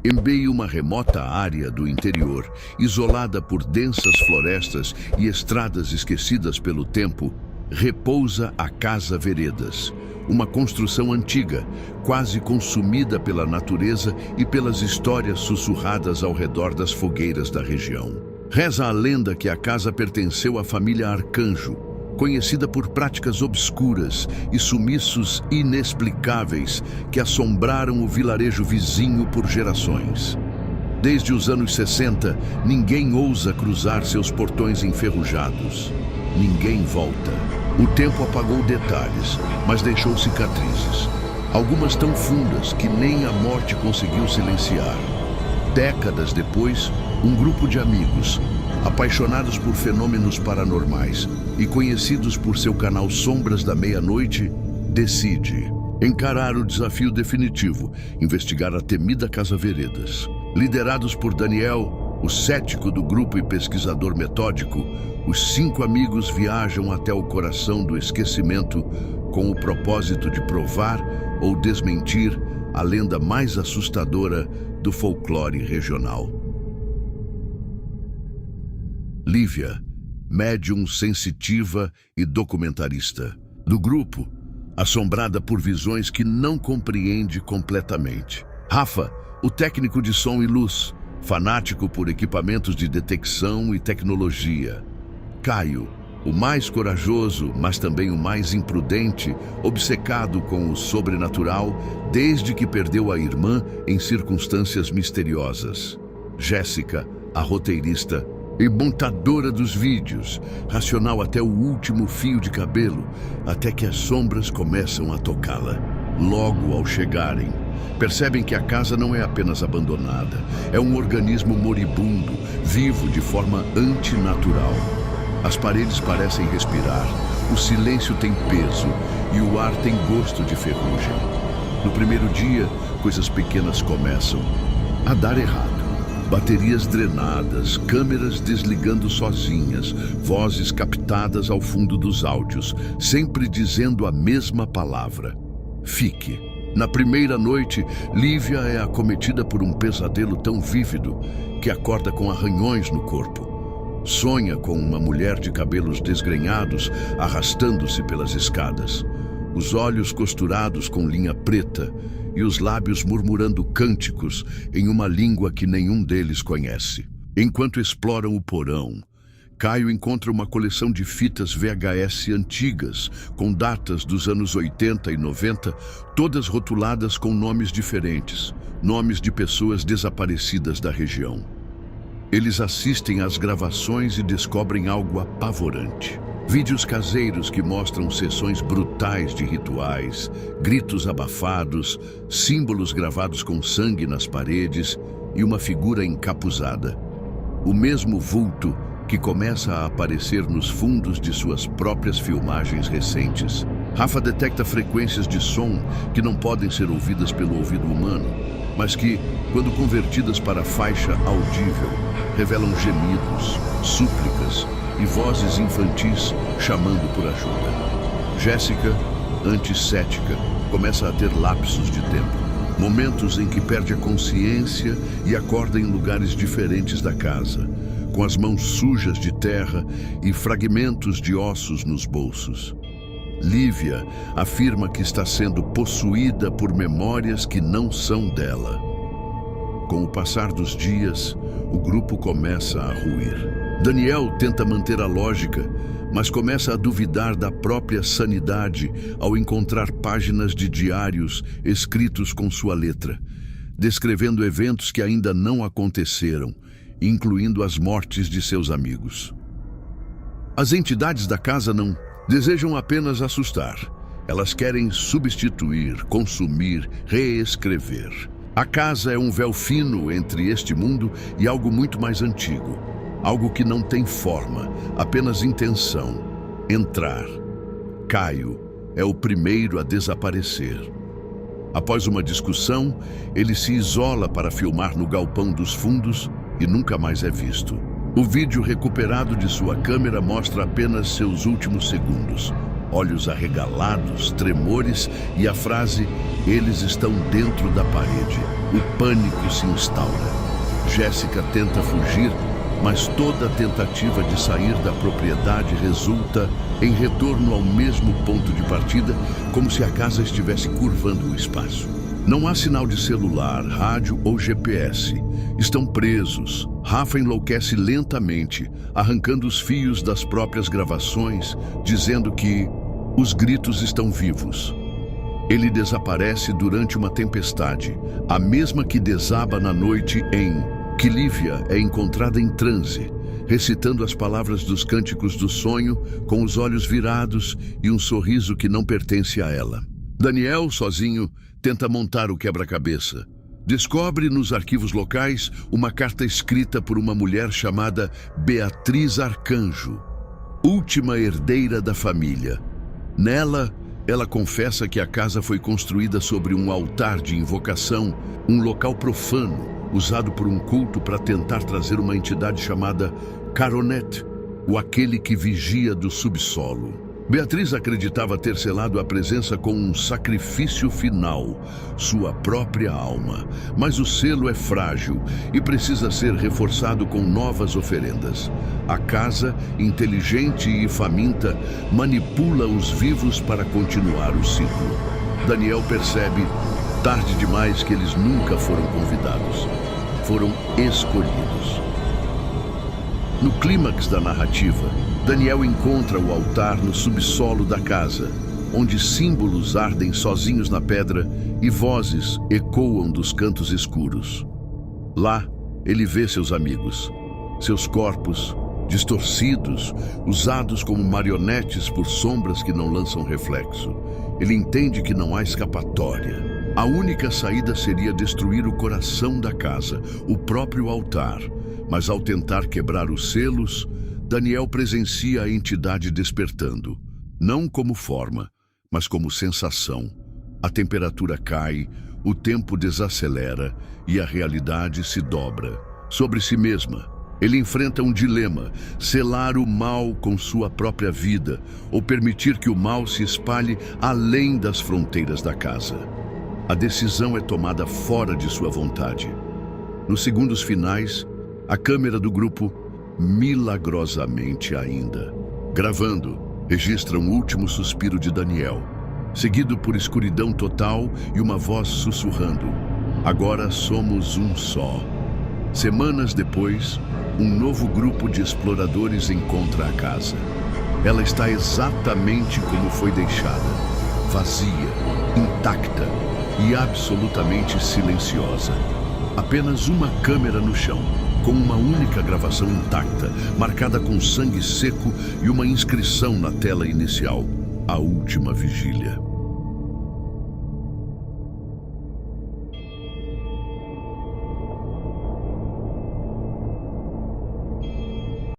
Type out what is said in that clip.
Em meio a uma remota área do interior, isolada por densas florestas e estradas esquecidas pelo tempo, repousa a Casa Veredas, uma construção antiga, quase consumida pela natureza e pelas histórias sussurradas ao redor das fogueiras da região. Reza a lenda que a casa pertenceu à família Arcanjo, conhecida por práticas obscuras e sumiços inexplicáveis que assombraram o vilarejo vizinho por gerações. Desde os anos 60, ninguém ousa cruzar seus portões enferrujados. Ninguém volta. O tempo apagou detalhes, mas deixou cicatrizes. Algumas tão fundas que nem a morte conseguiu silenciar. Décadas depois, um grupo de amigos, apaixonados por fenômenos paranormais e conhecidos por seu canal Sombras da Meia-Noite, decide encarar o desafio definitivo, investigar a temida Casa Veredas. Liderados por Daniel, o cético do grupo e pesquisador metódico, os 5 amigos viajam até o coração do esquecimento com o propósito de provar ou desmentir a lenda mais assustadora do folclore regional. Lívia, médium sensitiva e documentarista. Do grupo, assombrada por visões que não compreende completamente. Rafa, o técnico de som e luz, fanático por equipamentos de detecção e tecnologia. Caio, o mais corajoso, mas também o mais imprudente, obcecado com o sobrenatural desde que perdeu a irmã em circunstâncias misteriosas. Jéssica, a roteirista e montadora dos vídeos, racional até o último fio de cabelo, até que as sombras começam a tocá-la. Logo ao chegarem, percebem que a casa não é apenas abandonada, é um organismo moribundo, vivo de forma antinatural. As paredes parecem respirar, o silêncio tem peso e o ar tem gosto de ferrugem. No primeiro dia, coisas pequenas começam a dar errado. Baterias drenadas, câmeras desligando sozinhas, vozes captadas ao fundo dos áudios, sempre dizendo a mesma palavra: fique. Na primeira noite, Lívia é acometida por um pesadelo tão vívido que acorda com arranhões no corpo. Sonha com uma mulher de cabelos desgrenhados arrastando-se pelas escadas, os olhos costurados com linha preta e os lábios murmurando cânticos em uma língua que nenhum deles conhece. Enquanto exploram o porão, Caio encontra uma coleção de fitas VHS antigas, com datas dos anos 80 e 90, todas rotuladas com nomes diferentes, nomes de pessoas desaparecidas da região. Eles assistem às gravações e descobrem algo apavorante. Vídeos caseiros que mostram sessões brutais de rituais, gritos abafados, símbolos gravados com sangue nas paredes e uma figura encapuzada. O mesmo vulto que começa a aparecer nos fundos de suas próprias filmagens recentes. Rafa detecta frequências de som que não podem ser ouvidas pelo ouvido humano, mas que, quando convertidas para faixa audível, revelam gemidos, súplicas e vozes infantis chamando por ajuda. Jéssica, anticética, começa a ter lapsos de tempo, momentos em que perde a consciência e acorda em lugares diferentes da casa, com as mãos sujas de terra e fragmentos de ossos nos bolsos. Lívia afirma que está sendo possuída por memórias que não são dela. Com o passar dos dias, o grupo começa a ruir. Daniel tenta manter a lógica, mas começa a duvidar da própria sanidade ao encontrar páginas de diários escritos com sua letra, descrevendo eventos que ainda não aconteceram, incluindo as mortes de seus amigos. As entidades da casa não desejam apenas assustar. Elas querem substituir, consumir, reescrever. A casa é um véu fino entre este mundo e algo muito mais antigo. Algo que não tem forma, apenas intenção. Entrar. Caio é o primeiro a desaparecer. Após uma discussão, ele se isola para filmar no galpão dos fundos e nunca mais é visto. O vídeo recuperado de sua câmera mostra apenas seus últimos segundos. olhos arregalados, tremores e a frase "eles estão dentro da parede". O pânico se instaura. Jéssica tenta fugir, mas toda tentativa de sair da propriedade resulta em retorno ao mesmo ponto de partida, como se a casa estivesse curvando o espaço. Não há sinal de celular, rádio ou GPS. Estão presos. Rafa enlouquece lentamente, arrancando os fios das próprias gravações, dizendo que os gritos estão vivos. Ele desaparece durante uma tempestade, a mesma que desaba na noite em que Lívia é encontrada em transe, recitando as palavras dos cânticos do sonho, com os olhos virados e um sorriso que não pertence a ela. Daniel, sozinho, tenta montar o quebra-cabeça. Descobre nos arquivos locais uma carta escrita por uma mulher chamada Beatriz Arcanjo, última herdeira da família. Nela, ela confessa que a casa foi construída sobre um altar de invocação, um local profano, usado por um culto para tentar trazer uma entidade chamada Caronet, o aquele que vigia do subsolo. Beatriz acreditava ter selado a presença com um sacrifício final, sua própria alma. Mas o selo é frágil e precisa ser reforçado com novas oferendas. A casa, inteligente e faminta, manipula os vivos para continuar o ciclo. Daniel percebe, tarde demais, que eles nunca foram convidados. Foram escolhidos. No clímax da narrativa, Daniel encontra o altar no subsolo da casa, onde símbolos ardem sozinhos na pedra e vozes ecoam dos cantos escuros. Lá, ele vê seus amigos, seus corpos distorcidos, usados como marionetes por sombras que não lançam reflexo. Ele entende que não há escapatória. A única saída seria destruir o coração da casa, o próprio altar. Mas ao tentar quebrar os selos, Daniel presencia a entidade despertando, não como forma, mas como sensação. A temperatura cai, o tempo desacelera e a realidade se dobra. Sobre si mesma, ele enfrenta um dilema: selar o mal com sua própria vida ou permitir que o mal se espalhe além das fronteiras da casa. A decisão é tomada fora de sua vontade. Nos segundos finais, a câmera do grupo, milagrosamente ainda, gravando, registra um último suspiro de Daniel, seguido por escuridão total e uma voz sussurrando: "Agora somos um só". Semanas depois, um novo grupo de exploradores encontra a casa. Ela está exatamente como foi deixada, vazia, intacta e absolutamente silenciosa. Apenas uma câmera no chão, com uma única gravação intacta, marcada com sangue seco e uma inscrição na tela inicial: "A última vigília".